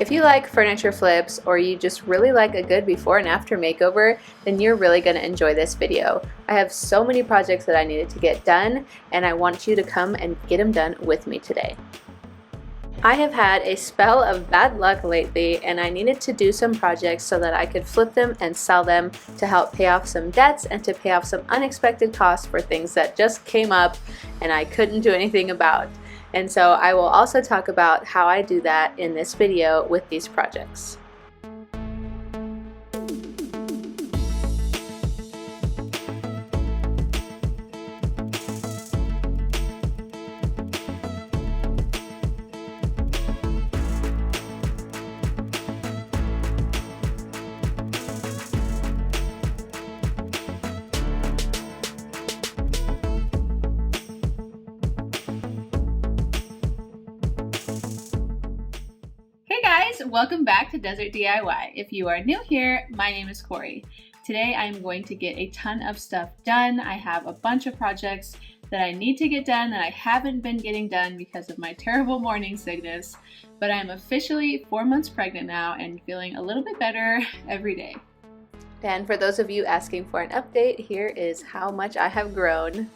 If you like furniture flips or you just really like a good before and after makeover, then you're really going to enjoy this video. I have so many projects that I needed to get done, and I want you to come and get them done with me today. I have had a spell of bad luck lately, and I needed to do some projects so that I could flip them and sell them to help pay off some debts and to pay off some unexpected costs for things that just came up and I couldn't do anything about. And so I will also talk about how I do that in this video with these projects. Welcome back to Desert DIY. If you are new here, my name is Corey. Today I'm going to get a ton of stuff done. I have a bunch of projects that I need to get done that I haven't been getting done because of my terrible morning sickness, but I'm officially 4 months pregnant now and feeling a little bit better every day. And for those of you asking for an update, here is how much I have grown.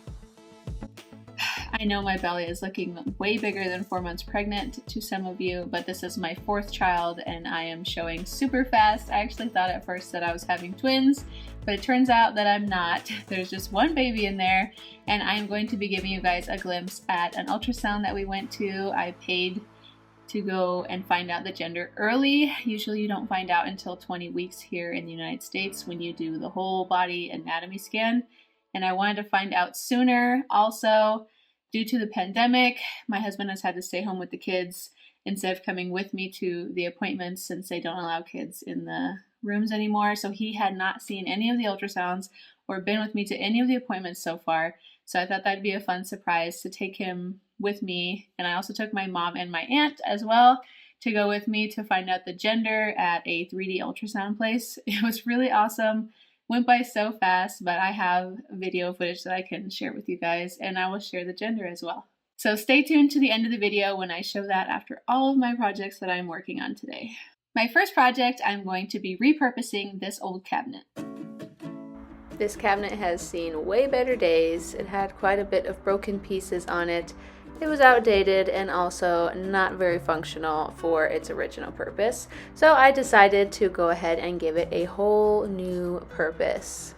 I know my belly is looking way bigger than 4 months pregnant to some of you, but this is my 4th child and I am showing super fast. I actually thought at first that I was having twins, but it turns out that I'm not. There's just one baby in there, and I am going to be giving you guys a glimpse at an ultrasound that we went to. I paid to go and find out the gender early. Usually you don't find out until 20 weeks here in the United States when you do the whole body anatomy scan, and I wanted to find out sooner. Also, due to the pandemic, my husband has had to stay home with the kids instead of coming with me to the appointments since they don't allow kids in the rooms anymore. So he had not seen any of the ultrasounds or been with me to any of the appointments so far. So I thought that'd be a fun surprise to take him with me. And I also took my mom and my aunt as well to go with me to find out the gender at a 3D ultrasound place. It was really awesome. Went by so fast, but I have video footage that I can share with you guys, and I will share the gender as well. So stay tuned to the end of the video when I show that after all of my projects that I'm working on today. My first project, I'm going to be repurposing this old cabinet. This cabinet has seen way better days. It had quite a bit of broken pieces on it. It was outdated and also not very functional for its original purpose. So I decided to go ahead and give it a whole new purpose.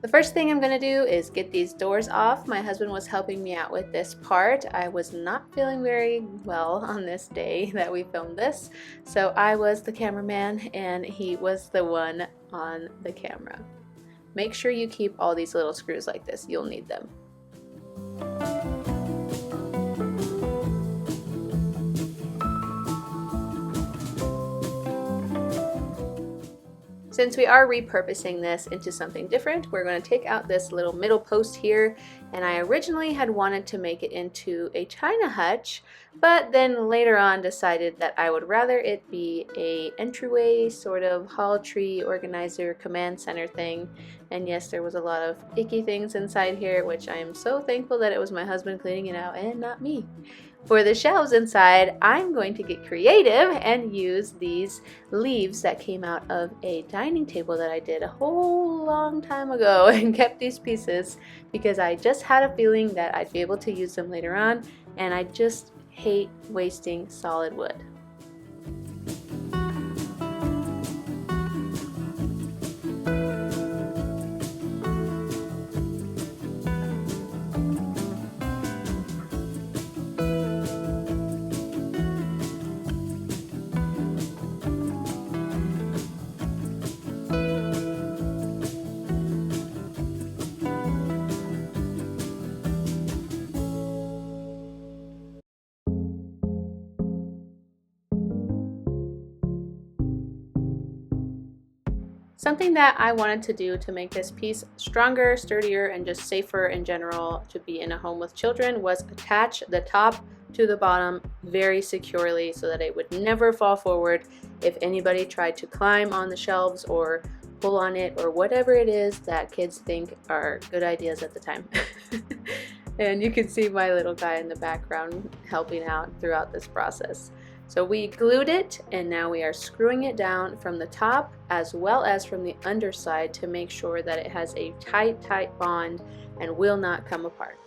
The first thing I'm going to do is get these doors off. My husband was helping me out with this part. I was not feeling very well on this day that we filmed this, so I was the cameraman and he was the one on the camera. Make sure you keep all these little screws like this. You'll need them. Since we are repurposing this into something different, we're going to take out this little middle post here, and I originally had wanted to make it into a china hutch, but then later on decided that I would rather it be a entryway sort of hall tree organizer command center thing. And yes, there was a lot of icky things inside here, which I am so thankful that it was my husband cleaning it out and not me. For the shelves inside, I'm going to get creative and use these leaves that came out of a dining table that I did a whole long time ago and kept these pieces because I just had a feeling that I'd be able to use them later on, and I just hate wasting solid wood. Something that I wanted to do to make this piece stronger, sturdier, and just safer in general to be in a home with children was attach the top to the bottom very securely so that it would never fall forward if anybody tried to climb on the shelves or pull on it or whatever it is that kids think are good ideas at the time. And you can see my little guy in the background helping out throughout this process. So we glued it, and now we are screwing it down from the top as well as from the underside to make sure that it has a tight bond and will not come apart.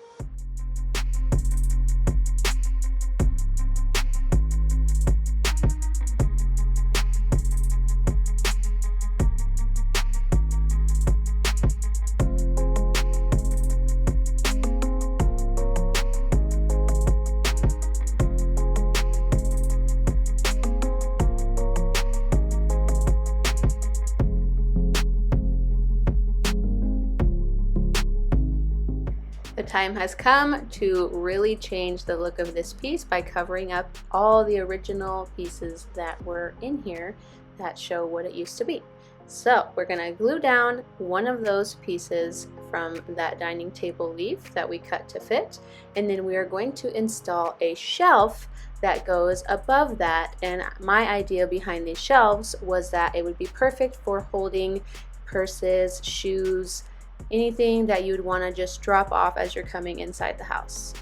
The time has come to really change the look of this piece by covering up all the original pieces that were in here that show what it used to be. So we're going to glue down one of those pieces from that dining table leaf that we cut to fit, and then we are going to install a shelf that goes above that. And my idea behind these shelves was that it would be perfect for holding purses, shoes, anything that you'd want to just drop off as you're coming inside the house.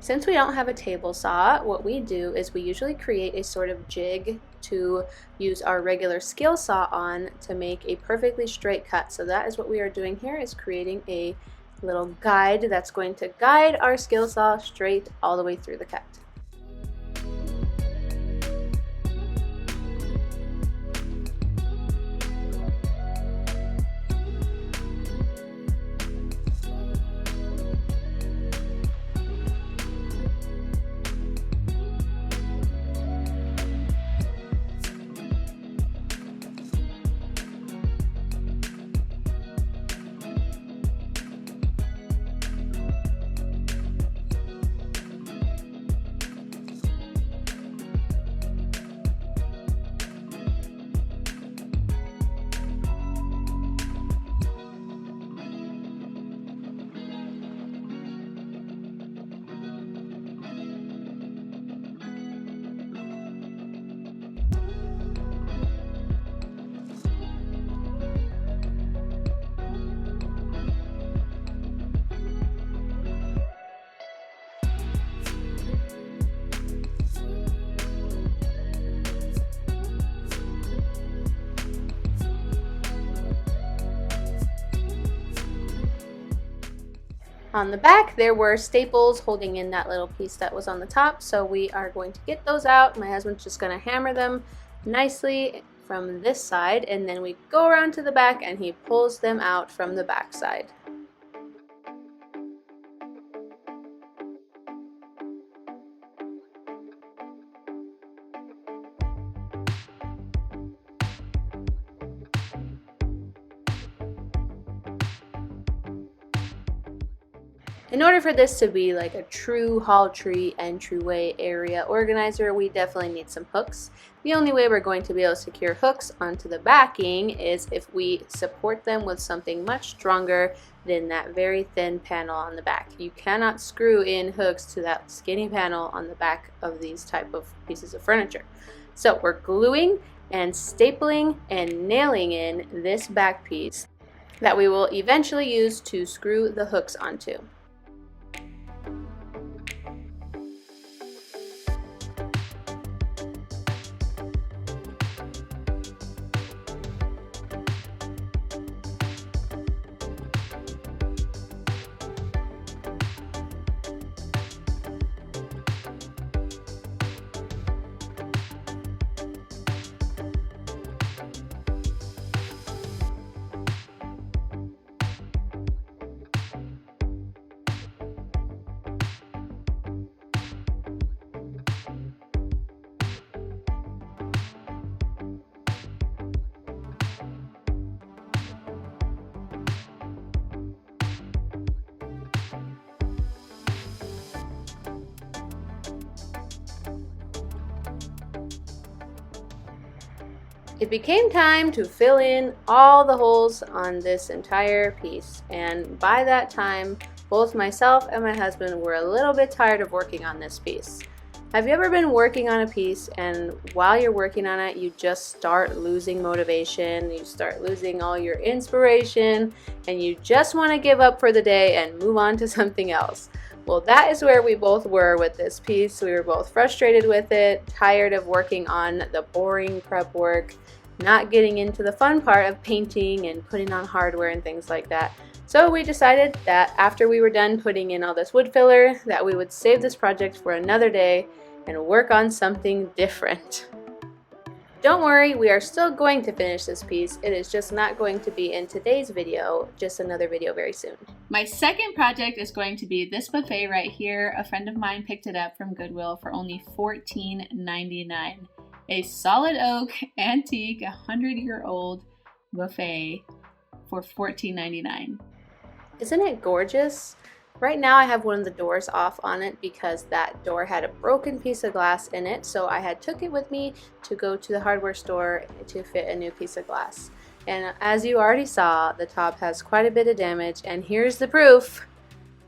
Since we don't have a table saw, what we do is we usually create a sort of jig to use our regular skill saw on to make a perfectly straight cut. So that is what we are doing here, is creating a little guide that's going to guide our skill saw straight all the way through the cut. On the back, there were staples holding in that little piece that was on the top, so we are going to get those out. My husband's just going to hammer them nicely from this side, and then we go around to the back and he pulls them out from the back side. In order for this to be like a true hall tree entryway area organizer, we definitely need some hooks. The only way we're going to be able to secure hooks onto the backing is if we support them with something much stronger than that very thin panel on the back. You cannot screw in hooks to that skinny panel on the back of these type of pieces of furniture. So we're gluing and stapling and nailing in this back piece that we will eventually use to screw the hooks onto. It became time to fill in all the holes on this entire piece, and by that time both myself and my husband were a little bit tired of working on this piece. Have you ever been working on a piece and while you're working on it you just start losing motivation, you start losing all your inspiration, and you just want to give up for the day and move on to something else? Well, that is where we both were with this piece. We were both frustrated with it, tired of working on the boring prep work, not getting into the fun part of painting and putting on hardware and things like that. So we decided that after we were done putting in all this wood filler, that we would save this project for another day and work on something different. Don't worry, we are still going to finish this piece. It is just not going to be in today's video, just another video very soon. My second project is going to be this buffet right here. A friend of mine picked it up from Goodwill for only $14.99. A solid oak, antique, 100-year-old buffet for $14.99. Isn't it gorgeous? Right now I have one of the doors off on it because that door had a broken piece of glass in it, so I had took it with me to go to the hardware store to fit a new piece of glass. And as you already saw, the top has quite a bit of damage, and here's the proof.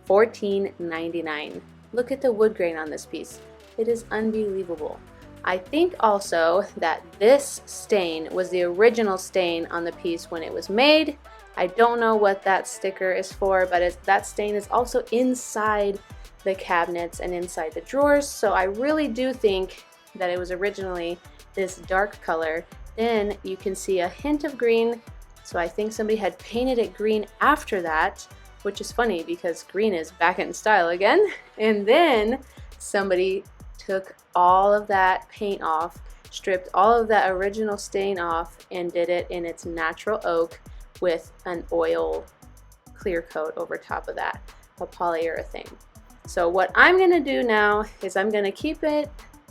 $14.99. Look at the wood grain on this piece. It is unbelievable. I think also that this stain was the original stain on the piece when it was made. I don't know what that sticker is for, but that stain is also inside the cabinets and inside the drawers, so I really do think that it was originally this dark color. Then you can see a hint of green, so I think somebody had painted it green after that, which is funny because green is back in style again. And then somebody took all of that paint off, stripped all of that original stain off, and did it in its natural oak with an oil clear coat over top of that, a polyurethane. So what I'm going to do now is I'm going to keep it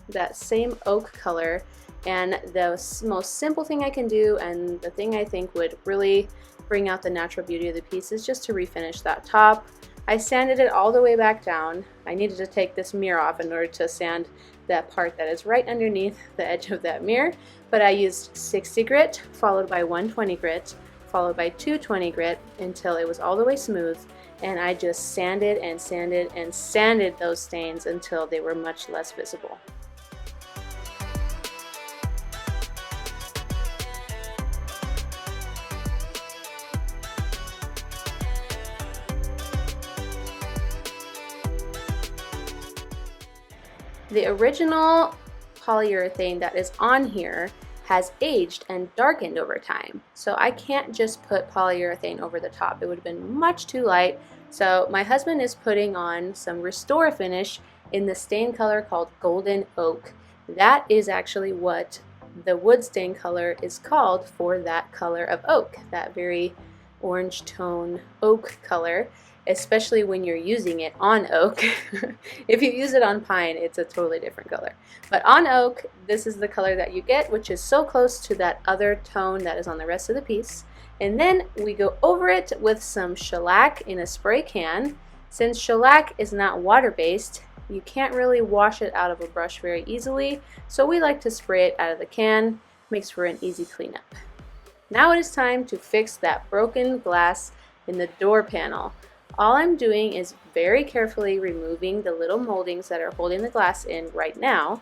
that same oak color, and the most simple thing I can do, and the thing I think would really bring out the natural beauty of the piece, is just to refinish that top. I sanded it all the way back down. I needed to take this mirror off in order to sand that part that is right underneath the edge of that mirror, but I used 60 grit followed by 120 grit followed by 220 grit until it was all the way smooth, and I just sanded and sanded and sanded those stains until they were much less visible. The original polyurethane that is on here has aged and darkened over time, so I can't just put polyurethane over the top. It would have been much too light. So my husband is putting on some Restore finish in the stain color called Golden Oak. That is actually what the wood stain color is called for that color of oak, that very orange tone oak color, especially when you're using it on oak. If you use it on pine, it's a totally different color. But on oak, this is the color that you get, which is so close to that other tone that is on the rest of the piece. And then we go over it with some shellac in a spray can, Since shellac is not water-based, you can't really wash it out of a brush very easily, so we like to spray it out of the can. Makes for an easy cleanup. Now it is time to fix that broken glass in the door panel. All I'm doing is very carefully removing the little moldings that are holding the glass in right now,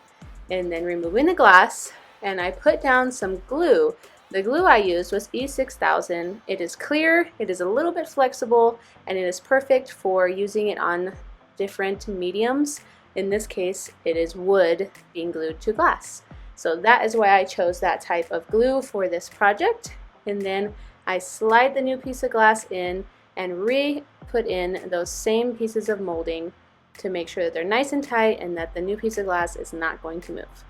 and then removing the glass, and I put down some glue. The glue I used was E6000. It is clear, it is a little bit flexible, and it is perfect for using it on different mediums. In this case, it is wood being glued to glass. So that is why I chose that type of glue for this project. And then I slide the new piece of glass in and re-put in those same pieces of molding to make sure that they're nice and tight and that the new piece of glass is not going to move.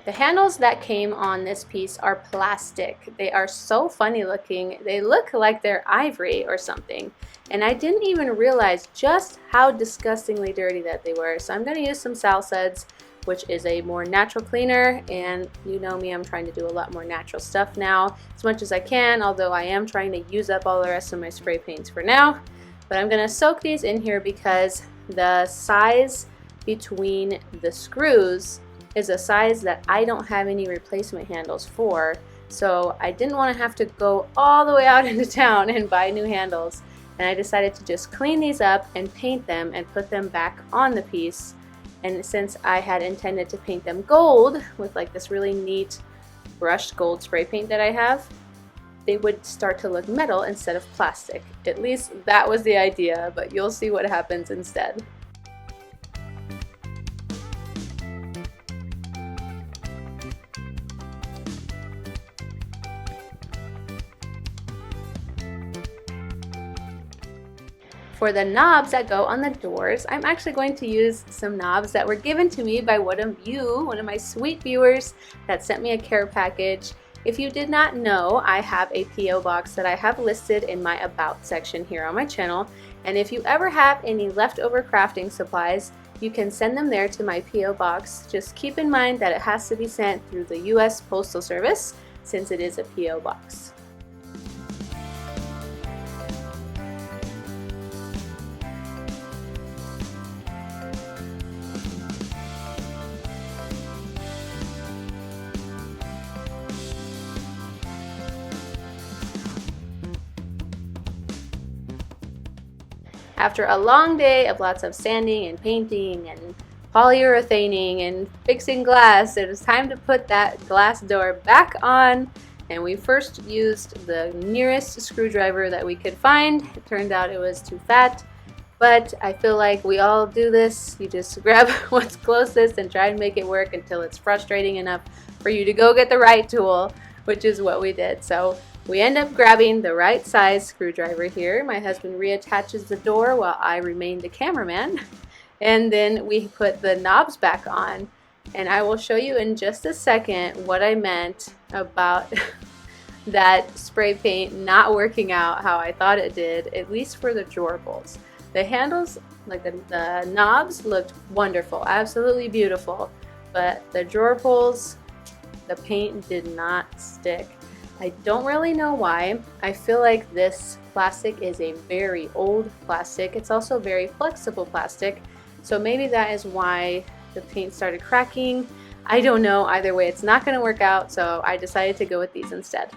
The handles that came on this piece are plastic. They are so funny looking. They look like they're ivory or something. And I didn't even realize just how disgustingly dirty that they were. So I'm going to use some Sal Suds, which is a more natural cleaner. And you know me, I'm trying to do a lot more natural stuff now as much as I can, although I am trying to use up all the rest of my spray paints for now. But I'm going to soak these in here because the size between the screws is a size that I don't have any replacement handles for, so I didn't want to have to go all the way out into town and buy new handles, and I decided to just clean these up and paint them and put them back on the piece. And since I had intended to paint them gold with like this really neat brushed gold spray paint that I have, they would start to look metal instead of plastic. At least that was the idea, but you'll see what happens instead. For the knobs that go on the doors, I'm actually going to use some knobs that were given to me by one of my sweet viewers that sent me a care package. If you did not know, I have a P.O. box that I have listed in my About section here on my channel, and if you ever have any leftover crafting supplies, you can send them there to my P.O. box. Just keep in mind that it has to be sent through the U.S. Postal Service since it is a P.O. box. After a long day of lots of sanding and painting and polyurethaning and fixing glass, it was time to put that glass door back on, and we first used the nearest screwdriver that we could find. It turned out it was too fat, but I feel like we all do this. You just grab what's closest and try and make it work until it's frustrating enough for you to go get the right tool, which is what we did. So we end up grabbing the right size screwdriver here. My husband reattaches the door while I remain the cameraman. And then we put the knobs back on. And I will show you in just a second what I meant about that spray paint not working out how I thought it did, at least for the drawer pulls. The handles, like the knobs, looked wonderful, absolutely beautiful. But the drawer pulls, the paint did not stick. I don't really know why. I feel like this plastic is a very old plastic. It's also very flexible plastic, so maybe that is why the paint started cracking. I don't know. Either way, it's not going to work out, so I decided to go with these instead.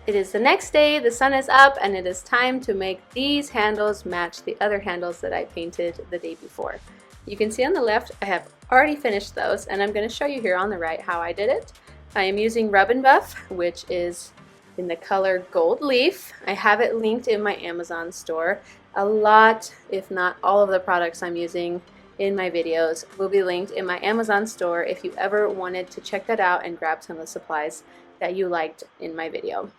It is the next day, the sun is up, and it is time to make these handles match the other handles that I painted the day before. You can see on the left, I have already finished those, and I'm going to show you here on the right how I did it. I am using Rub and Buff, which is in the color Gold Leaf. I have it linked in my Amazon store. A lot, if not all of the products I'm using in my videos will be linked in my Amazon store if you ever wanted to check that out and grab some of the supplies that you liked in my video.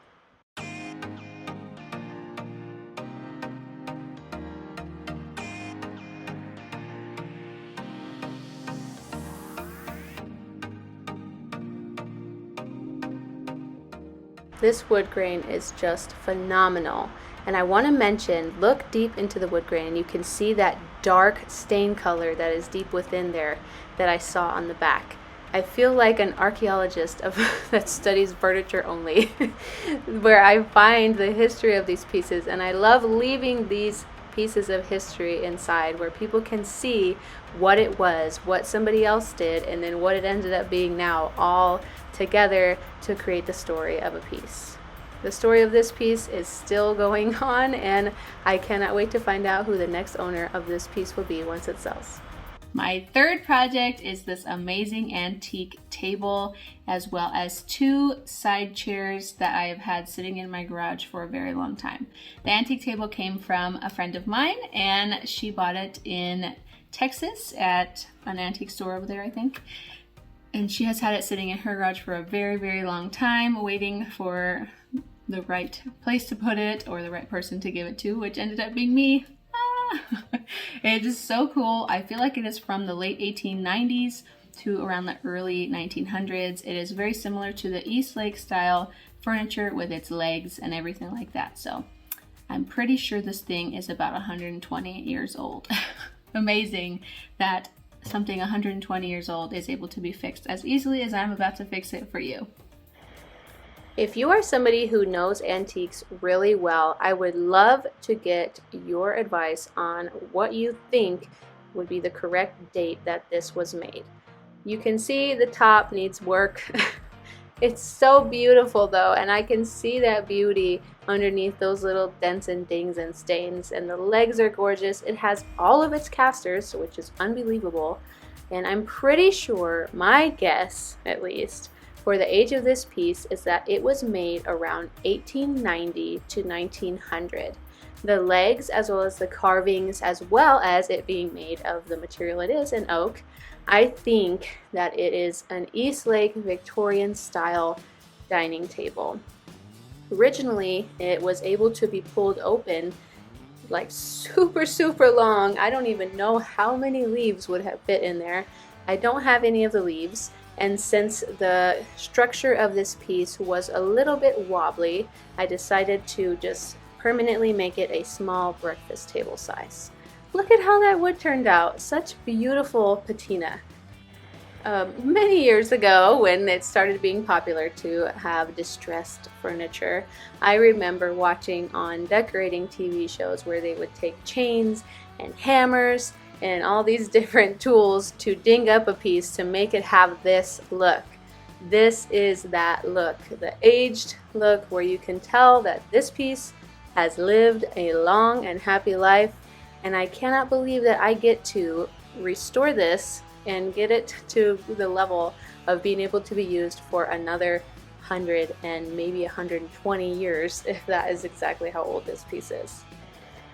This wood grain is just phenomenal. And I want to mention, look deep into the wood grain and you can see that dark stain color that is deep within there that I saw on the back. I feel like an archaeologist that studies furniture only, where I find the history of these pieces, and I love leaving these pieces of history inside where people can see what it was, what somebody else did, and then what it ended up being now, all together to create the story of a piece. The story of this piece is still going on, and I cannot wait to find out who the next owner of this piece will be once it sells. My third project is this amazing antique table, as well as 2 side chairs that I have had sitting in my garage for a very long time. The antique table came from a friend of mine, and she bought it in Texas at an antique store over there, I think. And she has had it sitting in her garage for a very, very long time, waiting for the right place to put it or the right person to give it to, which ended up being me. It is so cool. I feel like it is from the late 1890s to around the early 1900s. It is very similar to the East Lake style furniture with its legs and everything like that. So I'm pretty sure this thing is about 120 years old. Amazing that something 120 years old is able to be fixed as easily as I'm about to fix it for you. If you are somebody who knows antiques really well, I would love to get your advice on what you think would be the correct date that this was made. You can see the top needs work. It's so beautiful though, and I can see that beauty underneath those little dents and dings and stains, and the legs are gorgeous. It has all of its casters, which is unbelievable, and I'm pretty sure, my guess at least, for the age of this piece is that it was made around 1890 to 1900. The legs, as well as the carvings, as well as it being made of the material it is, an oak, I think that it is an East Lake Victorian style dining table. Originally, it was able to be pulled open like super long. I don't even know how many leaves would have fit in there. I don't have any of the leaves. And since the structure of this piece was a little bit wobbly, I decided to just permanently make it a small breakfast table size. Look at how that wood turned out. Such beautiful patina. Many years ago, when it started being popular to have distressed furniture, I remember watching on decorating TV shows where they would take chains and hammers and all these different tools to ding up a piece to make it have this look. This is that look, the aged look where you can tell that this piece has lived a long and happy life, and I cannot believe that I get to restore this and get it to the level of being able to be used for another 100 and maybe 120 years, if that is exactly how old this piece is.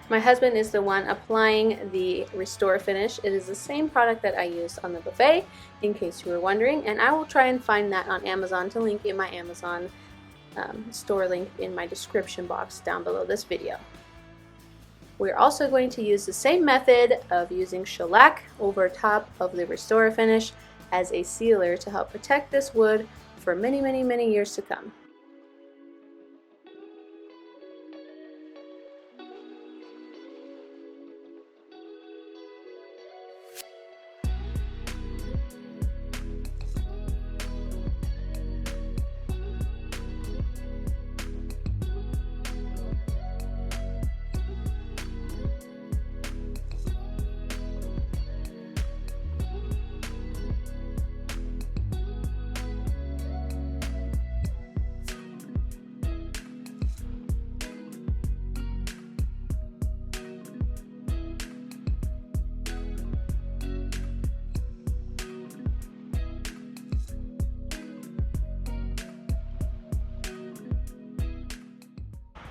My husband is the one applying the Restore Finish. It is the same product that I used on the buffet, in case you were wondering, and I will try and find that on Amazon to link in my Amazon store link in my description box down below this video. We're also going to use the same method of using shellac over top of the Restore Finish as a sealer to help protect this wood for many years to come.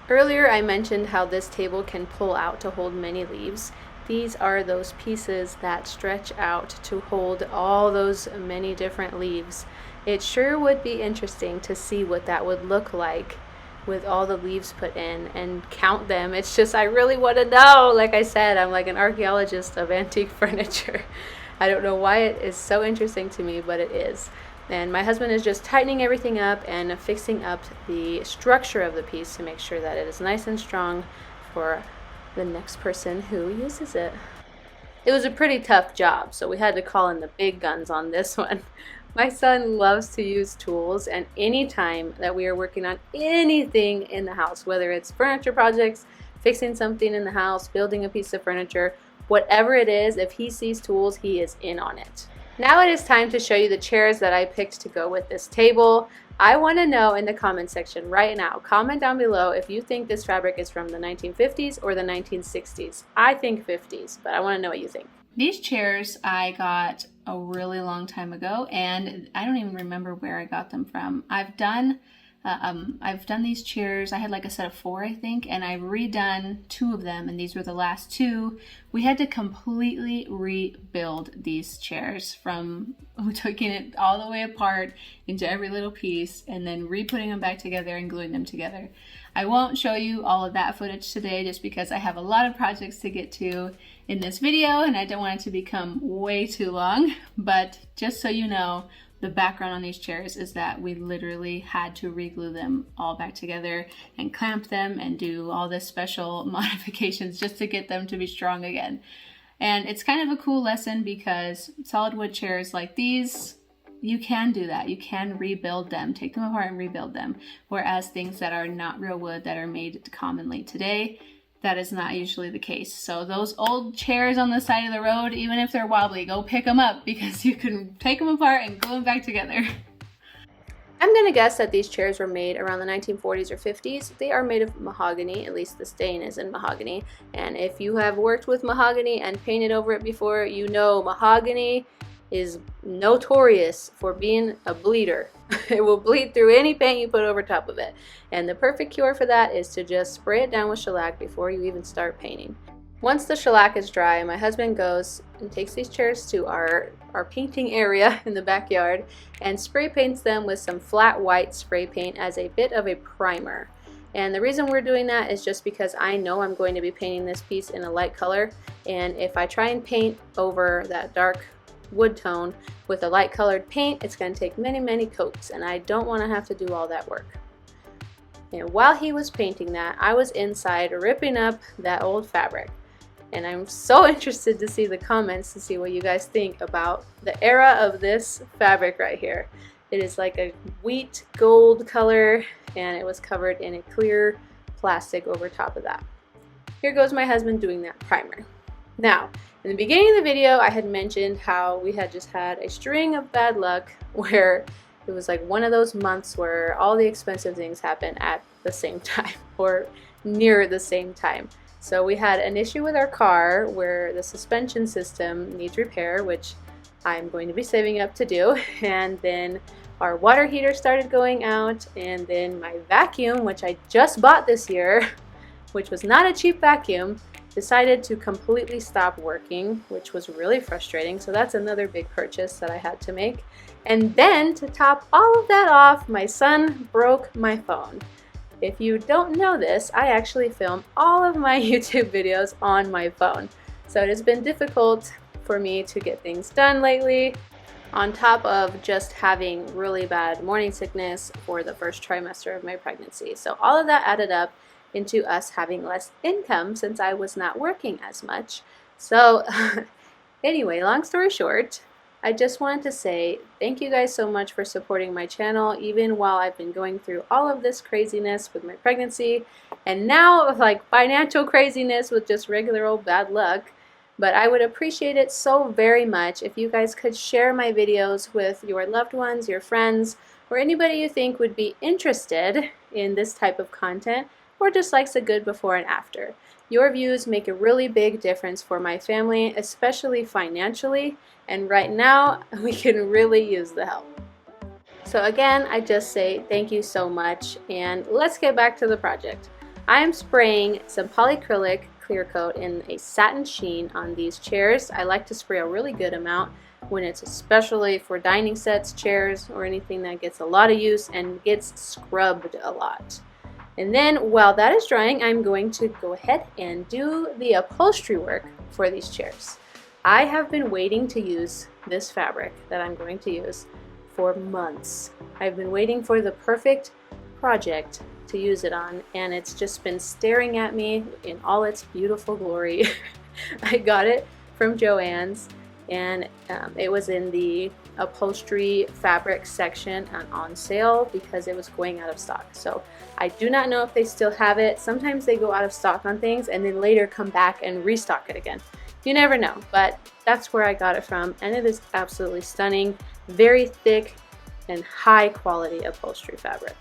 Earlier I mentioned how this table can pull out to hold many leaves. These are those pieces that stretch out to hold all those many different leaves. It sure would be interesting to see what that would look like with all the leaves put in and count them. It's just, I really want to know. Like I said, I'm like an archaeologist of antique furniture. I don't know why it is so interesting to me, but it is. And my husband is just tightening everything up and fixing up the structure of the piece to make sure that it is nice and strong for the next person who uses it. It was a pretty tough job, so we had to call in the big guns on this one. My son loves to use tools, and anytime that we are working on anything in the house, whether it's furniture projects, fixing something in the house, building a piece of furniture, whatever it is, if he sees tools, he is in on it. Now it is time to show you the chairs that I picked to go with this table. I want to know in the comment section right now, comment down below if you think this fabric is from the 1950s or the 1960s. I think 50s, but I want to know what you think. These chairs I got a really long time ago, and I don't even remember where I got them from. I've done these chairs. I had like a set of 4, I think, and I've redone 2 of them, and these were the last 2. We had to completely rebuild these chairs from taking it all the way apart into every little piece and then re-putting them back together and gluing them together. I won't show you all of that footage today just because I have a lot of projects to get to in this video and I don't want it to become way too long, but just so you know, the background on these chairs is that we literally had to re-glue them all back together and clamp them and do all this special modifications just to get them to be strong again. And it's kind of a cool lesson because solid wood chairs like these, you can do that. You can rebuild them, take them apart and rebuild them. Whereas things that are not real wood that are made commonly today, that is not usually the case. So those old chairs on the side of the road, even if they're wobbly, go pick them up because you can take them apart and glue them back together. I'm going to guess that these chairs were made around the 1940s or 50s. They are made of mahogany, at least the stain is in mahogany. And if you have worked with mahogany and painted over it before, you know mahogany is notorious for being a bleeder. It will bleed through any paint you put over top of it. And the perfect cure for that is to just spray it down with shellac before you even start painting. Once the shellac is dry, my husband goes and takes these chairs to our painting area in the backyard and spray paints them with some flat white spray paint as a bit of a primer. And the reason we're doing that is just because I know I'm going to be painting this piece in a light color, and if I try and paint over that dark wood tone with a light colored paint, it's going to take many coats, and I don't want to have to do all that work. And while he was painting that, I was inside ripping up that old fabric, and I'm so interested to see the comments to see what you guys think about the era of this fabric right here. It is like a wheat gold color, and it was covered in a clear plastic over top of that. Here goes my husband doing that primer. Now, in the beginning of the video, I had mentioned how we had just had a string of bad luck where it was like one of those months where all the expensive things happen at the same time or near the same time. So we had an issue with our car where the suspension system needs repair, which I'm going to be saving up to do, and then our water heater started going out, and then my vacuum, which I just bought this year, which was not a cheap vacuum, decided to completely stop working, which was really frustrating. So that's another big purchase that I had to make. And then to top all of that off, my son broke my phone. If you don't know this, I actually film all of my YouTube videos on my phone. So it has been difficult for me to get things done lately, on top of just having really bad morning sickness for the first trimester of my pregnancy. So all of that added up into us having less income since I was not working as much. So anyway, long story short, I just wanted to say thank you guys so much for supporting my channel even while I've been going through all of this craziness with my pregnancy and now like financial craziness with just regular old bad luck. But I would appreciate it so very much if you guys could share my videos with your loved ones, your friends, or anybody you think would be interested in this type of content or just likes a good before and after. Your views make a really big difference for my family, especially financially, and right now we can really use the help. So again, I just say thank you so much, and let's get back to the project. I'm spraying some polyacrylic clear coat in a satin sheen on these chairs. I like to spray a really good amount when it's especially for dining sets, chairs, or anything that gets a lot of use and gets scrubbed a lot. And then while that is drying, I'm going to go ahead and do the upholstery work for these chairs. I have been waiting to use this fabric that I'm going to use for months. I've been waiting for the perfect project to use it on, and it's just been staring at me in all its beautiful glory. I got it from Joann's, and it was in the upholstery fabric section and on sale because it was going out of stock. So I do not know if they still have it. Sometimes they go out of stock on things and then later come back and restock it again. You never know, but that's where I got it from, and it is absolutely stunning. Very thick and high quality upholstery fabric.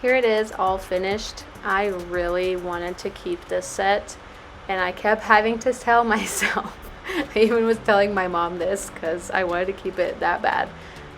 Here it is, all finished. I really wanted to keep this set, and I kept having to tell myself, I even was telling my mom this because I wanted to keep it that bad,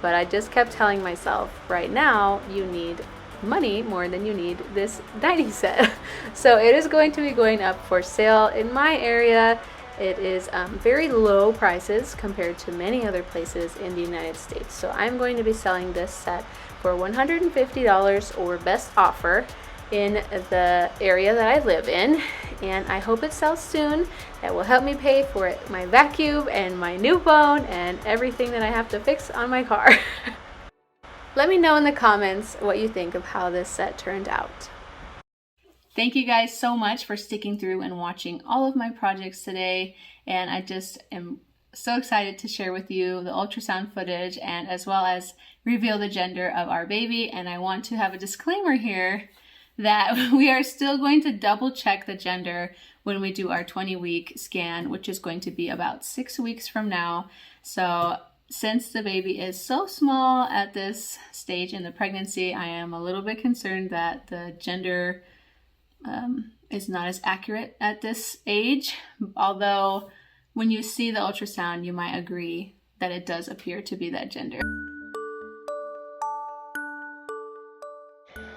but I just kept telling myself, right now you need money more than you need this dining set. So it is going to be going up for sale in my area. It is very low prices compared to many other places in the United States. So I'm going to be selling this set for $150 or best offer in the area that I live in, and I hope it sells soon. That will help me pay for my vacuum and my new phone and everything that I have to fix on my car. Let me know in the comments what you think of how this set turned out. Thank you guys so much for sticking through and watching all of my projects today, and I just am so excited to share with you the ultrasound footage and as well as reveal the gender of our baby. And I want to have a disclaimer here that we are still going to double check the gender when we do our 20-week scan, which is going to be about 6 weeks from now. So since the baby is so small at this stage in the pregnancy, I am a little bit concerned that the gender is not as accurate at this age, although when you see the ultrasound, you might agree that it does appear to be that gender.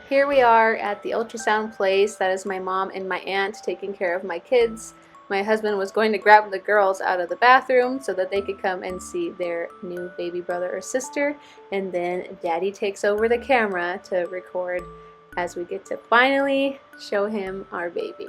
Here we are at the ultrasound place. That is my mom and my aunt taking care of my kids. My husband was going to grab the girls out of the bathroom so that they could come and see their new baby brother or sister, and then Daddy takes over the camera to record as we get to finally show him our baby.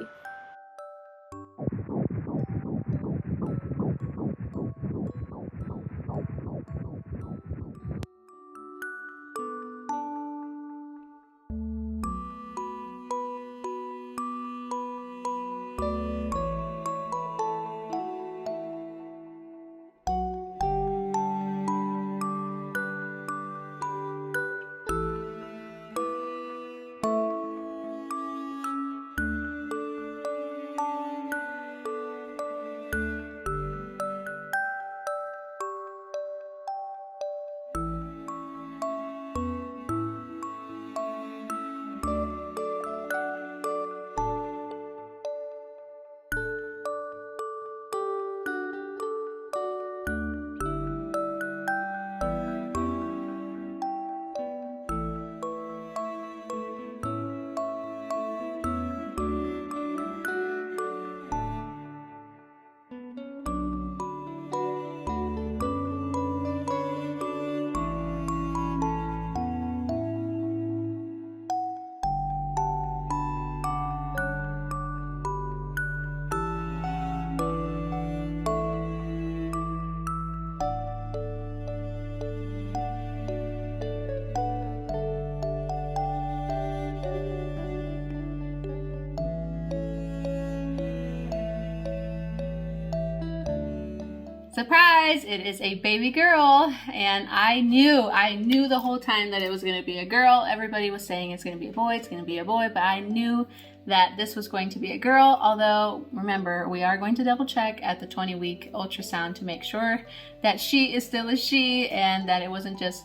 Surprise! It is a baby girl, and I knew the whole time that it was going to be a girl. Everybody was saying it's going to be a boy, it's going to be a boy, but I knew that this was going to be a girl. Although, remember, we are going to double check at the 20-week ultrasound to make sure that she is still a she and that it wasn't just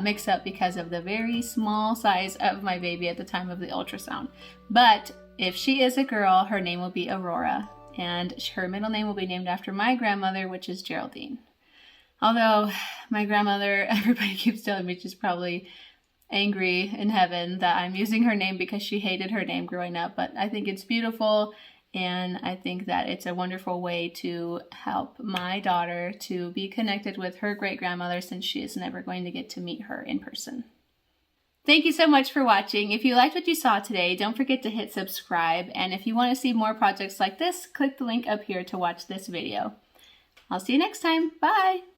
mix up because of the very small size of my baby at the time of the ultrasound. But if she is a girl, her name will be Aurora, and her middle name will be named after my grandmother, which is Geraldine. Although my grandmother, everybody keeps telling me she's probably angry in heaven that I'm using her name because she hated her name growing up, but I think it's beautiful. And I think that it's a wonderful way to help my daughter to be connected with her great-grandmother, since she is never going to get to meet her in person. Thank you so much for watching. If you liked what you saw today, don't forget to hit subscribe. And if you want to see more projects like this, click the link up here to watch this video. I'll see you next time. Bye!